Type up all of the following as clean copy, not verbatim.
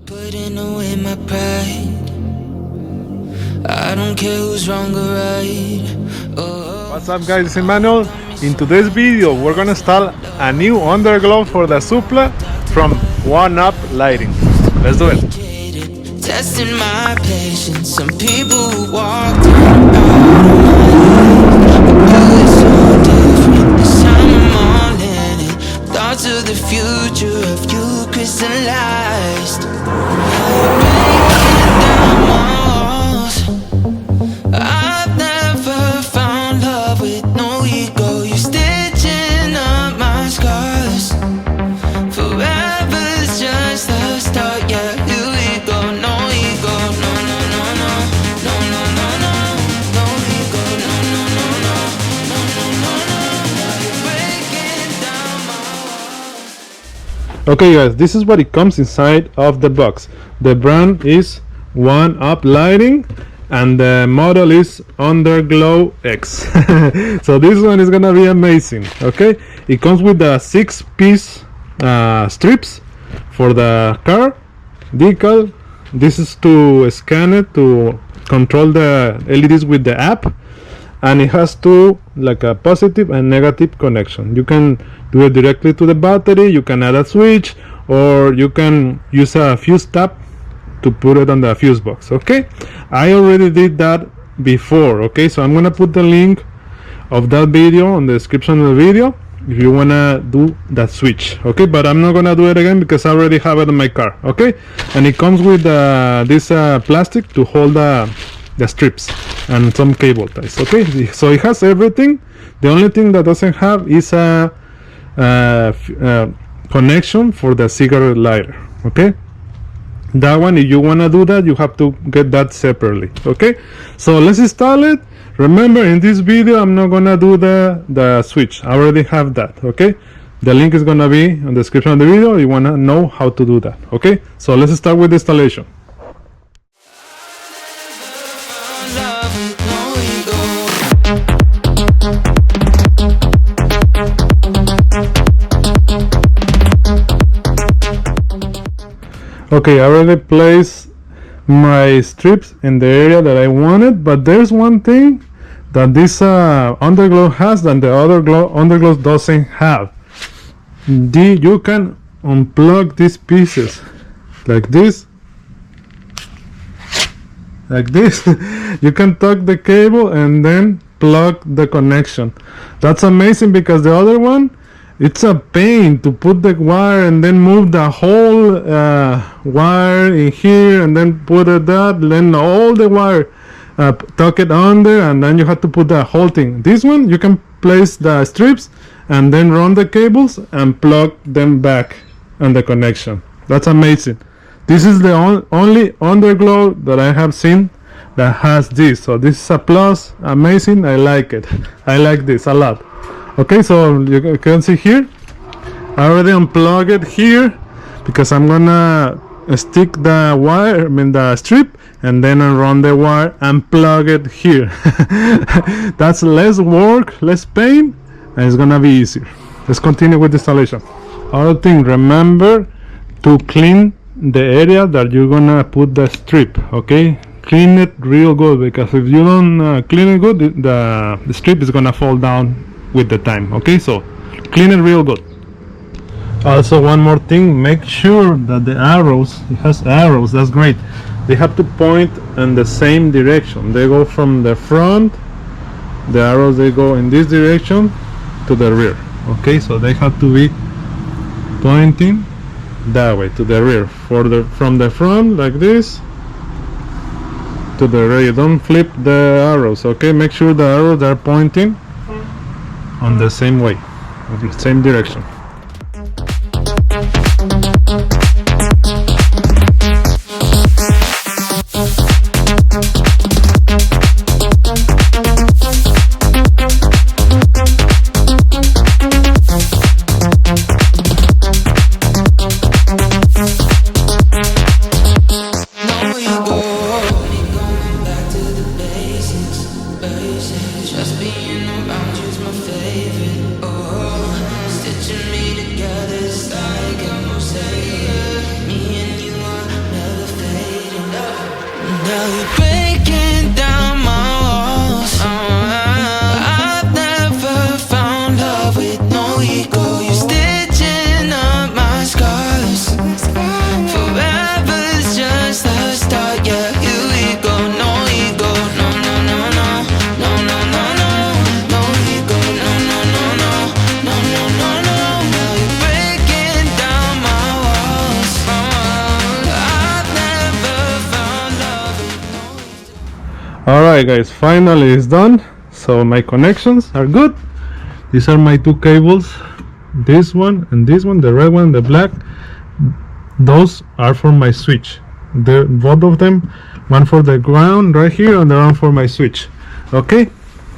Putting away my pride. I don't care who's wrong or right. What's up guys, it's Emmanuel. In today's video we're gonna install a new underglow for the Supra from Oneuplighting. Let's do it. Testing my patience. Some people who walked so different. This time I'm all in it. Thoughts of the future of you crystallized. Breaking down walls. I've never found love with no ego. You're stitching up my scars. Forever's just the start. Yeah, here we go. No ego, no, no, no, no, no, no, no, no, no ego, no, no, no, no, no, no, no, no. You're breaking down my walls. Okay guys, this is what it comes inside of the box. The brand is Oneuplighting and the model is Underglow-X. So this one is gonna be amazing. Okay, it comes with the 6-piece strips for the car decal. This is to scan it, to control the LEDs with the app, and it has two, like a positive and negative connection. You can do it directly to the battery, you can add a switch, or you can use a fuse tab to put it on the fuse box. Okay, I already did that before. Okay, so I'm gonna put the link of that video on the description of the video if you wanna do that switch. Okay, but I'm not gonna do it again because I already have it in my car. Okay, and it comes with this plastic to hold the strips and some cable ties. Okay, so it has everything. The only thing that doesn't have is a connection for the cigarette lighter. Okay, that one, if you want to do that, you have to get that separately. Okay, so let's install it. Remember, in this video I'm not gonna do the switch. I already have that. Okay, the link is gonna be in the description of the video if you want to know how to do that. Okay, so let's start with the installation. Okay, I already placed my strips in the area that I wanted, but there's one thing that this underglow has that the other underglow doesn't have. You can unplug these pieces like this. You can tuck the cable and then plug the connection. That's amazing because the other one, it's a pain to put the wire and then move the whole wire in here and then put it that, then all the wire, tuck it under, and then you have to put the whole thing. This one, you can place the strips and then run the cables and plug them back on the connection. That's amazing. This is the only underglow that I have seen that has this. So this is a plus. Amazing. I like it. I like this a lot. Okay, so you can see here, I already unplugged it here because I'm gonna stick the wire, the strip, and then I run the wire and plug it here. That's less work, less pain, and it's gonna be easier. Let's continue with the installation. Other thing, remember to clean the area that you're gonna put the strip. Okay, clean it real good, because if you don't clean it good, the strip is gonna fall down with the time. Okay, so clean it real good. Also, one more thing, make sure that the arrows, it has arrows, that's great, they have to point in the same direction. They go from the front, the arrows, they go in this direction to the rear. Okay, so they have to be pointing that way to the rear, from the front like this to the rear. Don't flip the arrows. Okay, make sure the arrows are pointing on the same way, same direction. Just being around you's my favorite. Oh, stitching me you're breaking down my walls. I've never found love with no ego. You're stitching up my scars. Forever's just the start. Yeah, here we go. No ego. No, no, no, no. No, no, no, no. No ego. No, no, no, no. No, no, no, no. Now you're breaking down my walls. I've never found love with no ego. Alright guys, finally it's done. So my connections are good. These are my two cables, this one and this one, the red one, the black. Those are for my switch. Both of them, one for the ground right here and the one for my switch. Okay,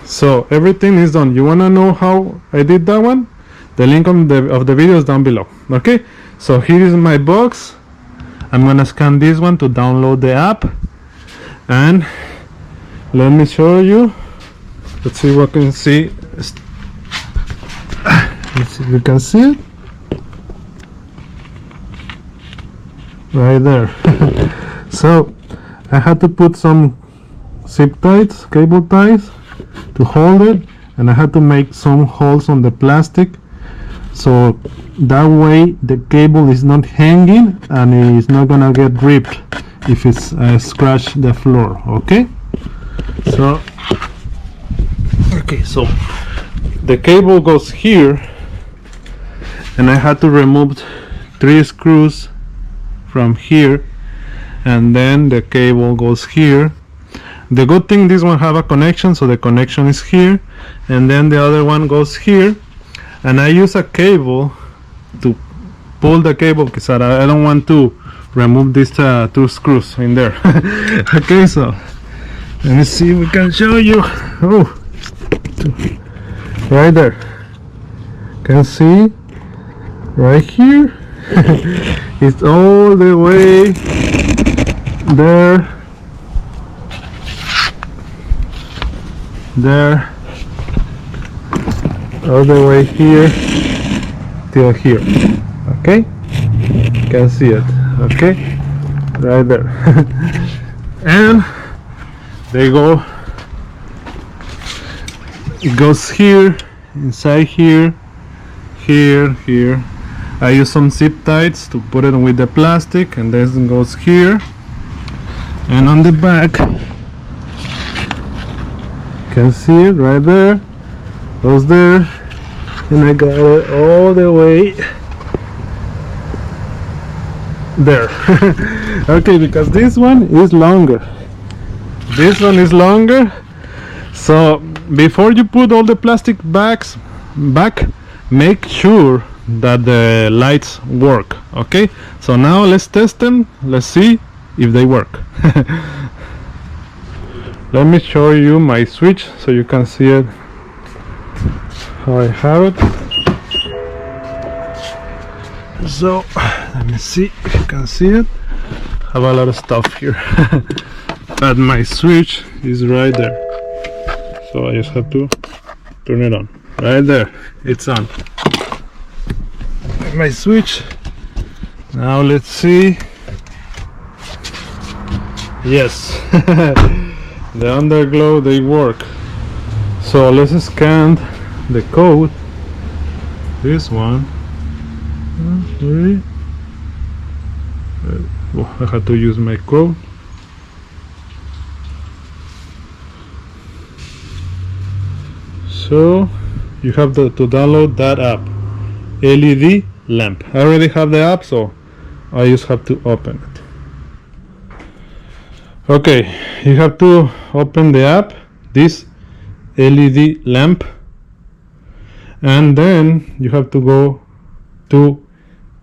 so everything is done. You wanna know how I did that one? The link of the video is down below. Okay, so here is my box. I'm gonna scan this one to download the app, and let me show you. Let's see what I can see. Let's see if you can see it right there. So I had to put some zip ties, cable ties to hold it, and I had to make some holes on the plastic so that way the cable is not hanging and it is not gonna get ripped if it's scratch the floor. Okay, so the cable goes here, and I had to remove 3 screws from here, and then the cable goes here. The good thing, this one have a connection, so the connection is here, and then the other one goes here, and I use a cable to pull the cable because I don't want to remove these 2 screws in there. Okay, so let me see if we can show you. Oh, right there, can see right here. It's all the way there, all the way here till here. Okay, can see it. Okay, right there. And they go, it goes here, inside here, here. I use some zip ties to put it with the plastic, and then goes here, and on the back can see it right there, goes there, and I got it all the way there. Okay, because this one is longer, so before you put all the plastic bags back, make sure that the lights work. Okay, so now let's test them. Let's see if they work. Let me show you my switch so you can see it, how I have it. So let me see if you can see it. I have a lot of stuff here. But my switch is right there, so I just have to turn it on. Right there, it's on. My switch. Now let's see. Yes. The Underglow, they work. So let's scan the code. This one. I had to use my code. So you have to download that app, LED lamp. I already have the app, so I just have to open it. Okay, you have to open the app, this LED lamp, and then you have to go to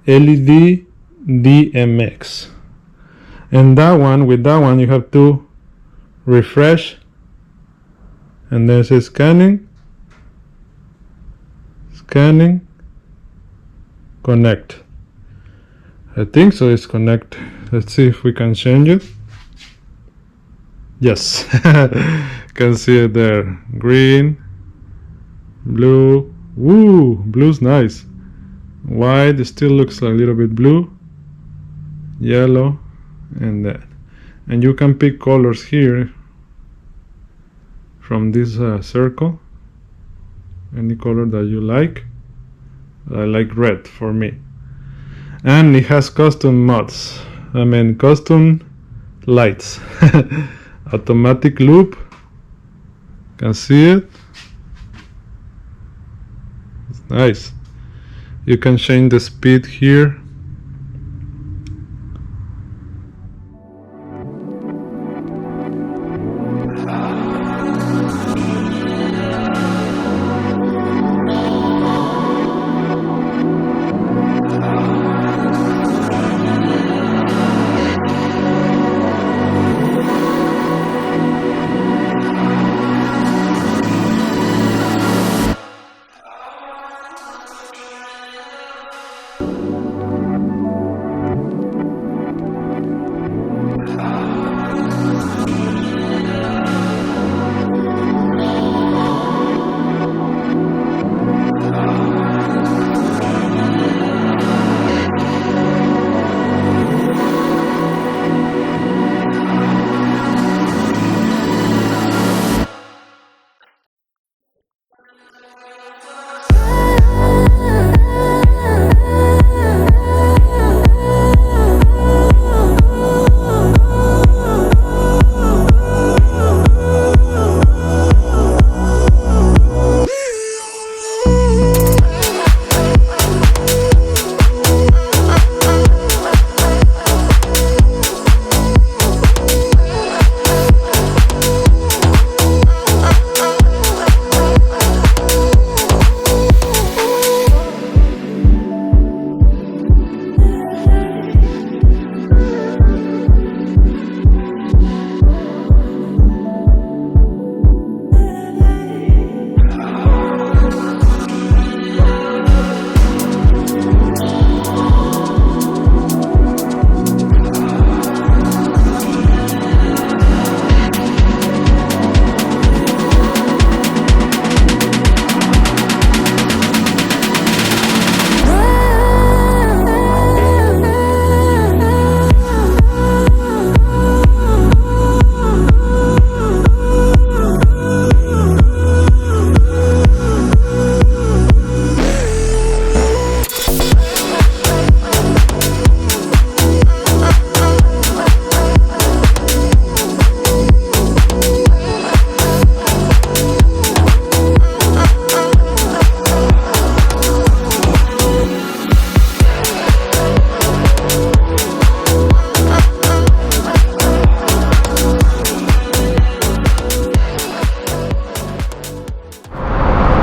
LED DMX, and with that one you have to refresh, and then it says scanning, connect. I think so, it's connect. Let's see if we can change it. Yes. Can see it there, green, blue. Woo, blue's nice. White, it still looks a little bit blue, yellow, and that. and you can pick colors here from this circle, any color that you like. I like red for me. And it has custom mods, custom lights. Automatic loop, can see it. It's nice. You can change the speed here.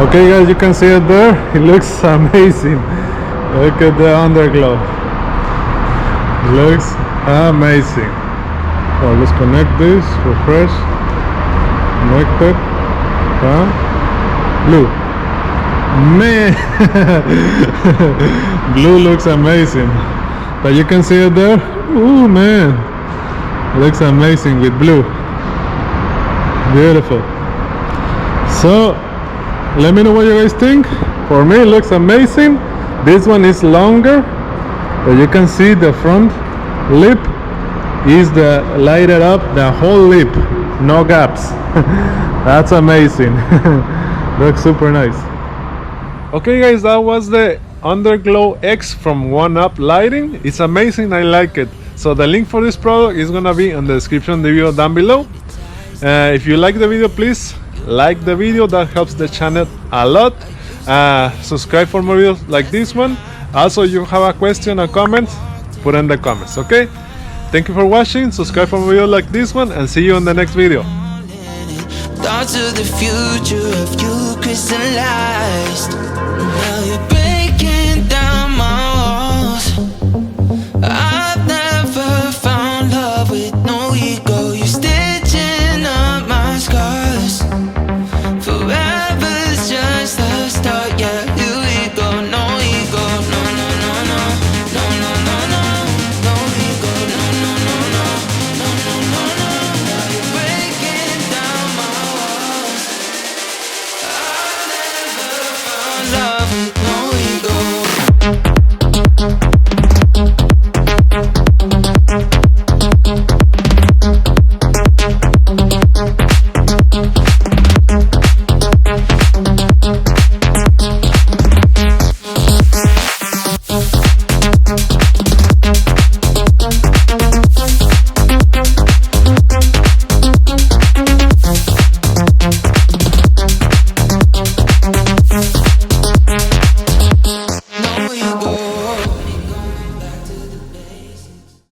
Okay guys, you can see it there. It looks amazing. Look at the underglow. It looks amazing. So let's connect this, refresh, connected, blue. Man, blue looks amazing. But you can see it there. Ooh man, it looks amazing with blue. Beautiful. So let me know what you guys think. For me it looks amazing. This one is longer, but you can see the front lip is the lighted up the whole lip, no gaps. That's amazing. Looks super nice. Okay guys, that was the Underglow-X from Oneuplighting. It's amazing, I like it. So the link for this product is gonna be in the description of the video down below. If you like the video, please like the video, that helps the channel a lot. Subscribe for more videos like this one. Also, if you have a question or comment, put in the comments, okay? Thank you for watching, subscribe for more videos like this one, and see you in the next video. Thoughts of the future of you crystallized. Now you're